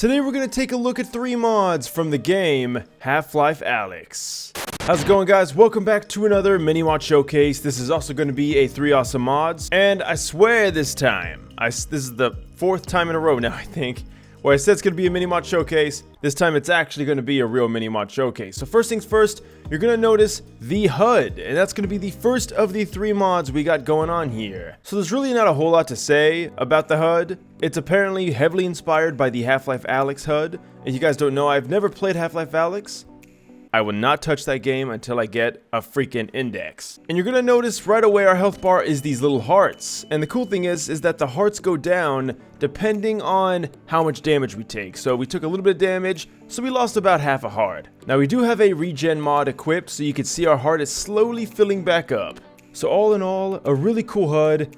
Today we're going to take a look at 3 mods from the game Half-Life Alyx. How's it going, guys? Welcome back to another mini mod showcase. This is also going to be a 3 awesome mods, and I swear this time, this is the 4th time in a row now, I think, where I said it's going to be a mini mod showcase. This time it's actually going to be a real mini mod showcase. So first things first, you're going to notice the HUD, and that's going to be the first of the 3 mods we got going on here. So there's really not a whole lot to say about the HUD. It's apparently heavily inspired by the Half-Life Alyx HUD. If you guys don't know, I've never played Half-Life Alyx. I will not touch that game until I get a freaking index. And you're gonna notice right away our health bar is these little hearts. And the cool thing is that the hearts go down depending on how much damage we take. So we took a little bit of damage, so we lost about half a heart. Now we do have a regen mod equipped, so you can see our heart is slowly filling back up. So all in all, a really cool HUD.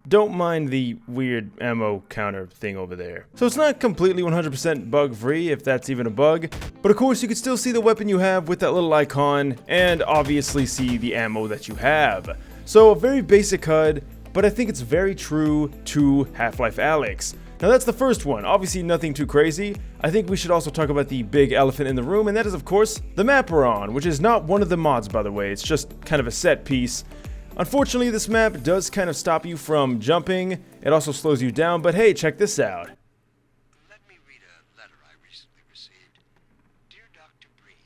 Don't mind the weird ammo counter thing over there. So it's not completely 100% bug free, if that's even a bug, but of course you can still see the weapon you have with that little icon, and obviously see the ammo that you have. So a very basic HUD, but I think it's very true to Half-Life Alyx. Now that's the first one, obviously nothing too crazy. I think we should also talk about the big elephant in the room, and that is of course the map we're on, which is not one of the mods, by the way. It's just kind of a set piece. Unfortunately, this map does kind of stop you from jumping. It also slows you down, but hey, check this out. Let me read a letter I recently received. Dear Dr. Bream,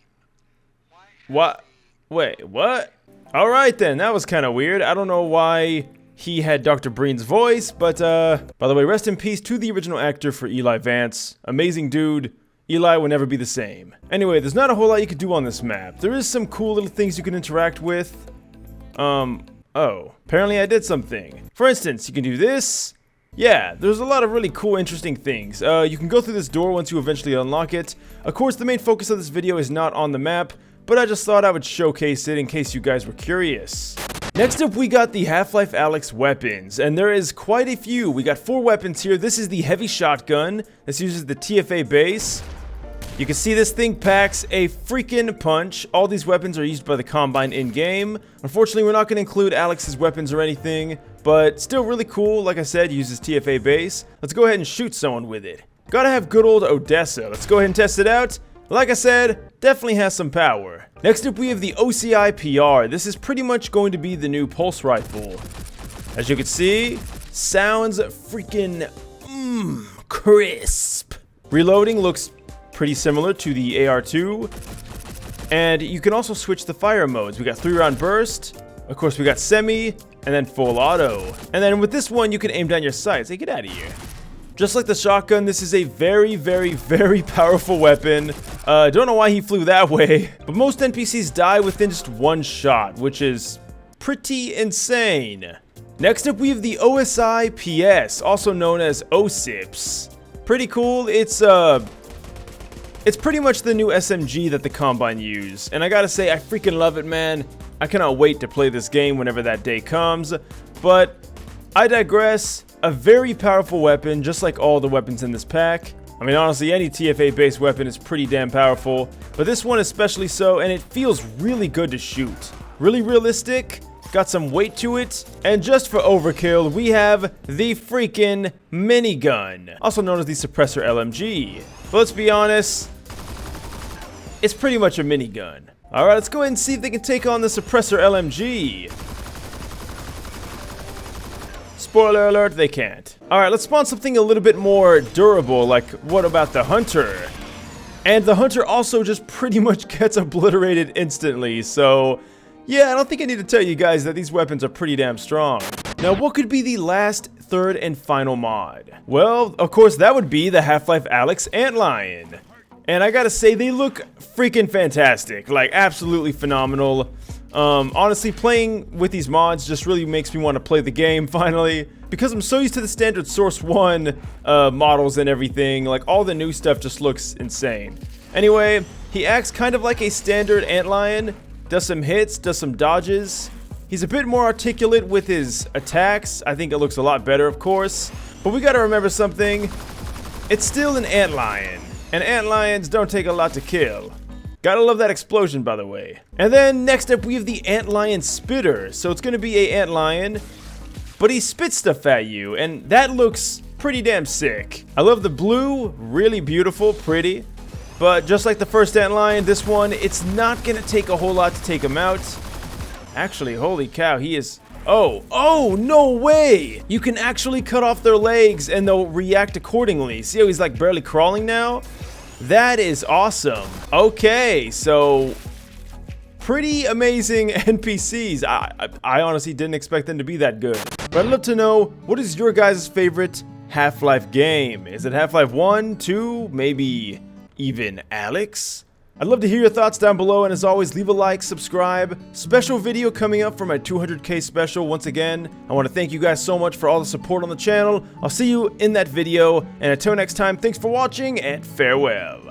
What? Wait, what? Alright then, that was kind of weird. I don't know why he had Dr. Breen's voice, but by the way, rest in peace to the original actor for Eli Vance. Amazing dude. Eli will never be the same. Anyway, there's not a whole lot you could do on this map. There is some cool little things you can interact with. Oh, apparently I did something. For instance, you can do this. Yeah, there's a lot of really cool, interesting things. You can go through this door once you eventually unlock it. Of course, the main focus of this video is not on the map, but I just thought I would showcase it in case you guys were curious. Next up, we got the Half-Life Alyx weapons, and there is quite a few. We got 4 weapons here. This is the heavy shotgun. This uses the TFA base. You can see this thing packs a freaking punch. All these weapons are used by the Combine in-game. Unfortunately, we're not going to include Alyx's weapons or anything, but still really cool. Like I said, uses TFA base. Let's go ahead and shoot someone with it. Gotta have good old Odessa. Let's go ahead and test it out. Like I said, definitely has some power. Next up, we have the OCI PR. This is pretty much going to be the new pulse rifle. As you can see, sounds freaking crisp. Reloading looks pretty similar to the AR2, and you can also switch the fire modes. We got 3-round burst, of course we got semi, and then full auto. And then with this one you can aim down your sights. Hey, get out of here. Just like the shotgun, this is a very, very, very powerful weapon. Don't know why he flew that way, but most NPCs die within just 1 shot, which is pretty insane. Next up we have the OSI PS, also known as OSIPS. Pretty cool. It's pretty much the new SMG that the Combine use, and I gotta say, I freaking love it, man. I cannot wait to play this game whenever that day comes, but I digress. A very powerful weapon, just like all the weapons in this pack. I mean, honestly, any TFA-based weapon is pretty damn powerful, but this one especially so, and it feels really good to shoot. Really realistic, got some weight to it, and just for overkill, we have the freaking minigun, also known as the Suppressor LMG. But let's be honest, it's pretty much a minigun. Alright, let's go ahead and see if they can take on the Suppressor LMG. Spoiler alert, they can't. Alright, let's spawn something a little bit more durable, like what about the Hunter? And the Hunter also just pretty much gets obliterated instantly, so yeah, I don't think I need to tell you guys that these weapons are pretty damn strong. Now, what could be the last, third, and final mod? Well, of course, that would be the Half-Life Alyx Antlion. And I gotta say, they look freaking fantastic. Like, absolutely phenomenal. Honestly, playing with these mods just really makes me want to play the game, finally. Because I'm so used to the standard Source 1 models and everything. Like, all the new stuff just looks insane. Anyway, he acts kind of like a standard Antlion. Does some hits, does some dodges. He's a bit more articulate with his attacks. I think it looks a lot better, of course. But we gotta remember something. It's still an antlion, and antlions don't take a lot to kill. Gotta love that explosion, by the way. And then next up we have the Antlion Spitter. So it's gonna be a antlion, but he spits stuff at you, and that looks pretty damn sick. I love the blue, really beautiful, pretty. But just like the first Antlion, this one, it's not gonna take a whole lot to take him out. Actually, holy cow, he is... Oh, no way! You can actually cut off their legs and they'll react accordingly. See how he's like barely crawling now? That is awesome. Okay, so pretty amazing NPCs. I honestly didn't expect them to be that good. But I'd love to know, what is your guys' favorite Half-Life game? Is it Half-Life 1, 2, maybe even Alyx? I'd love to hear your thoughts down below, and as always, leave a like, subscribe. Special video coming up for my 200K special. Once again, I want to thank you guys so much for all the support on the channel. I'll see you in that video, and until next time, thanks for watching, and farewell.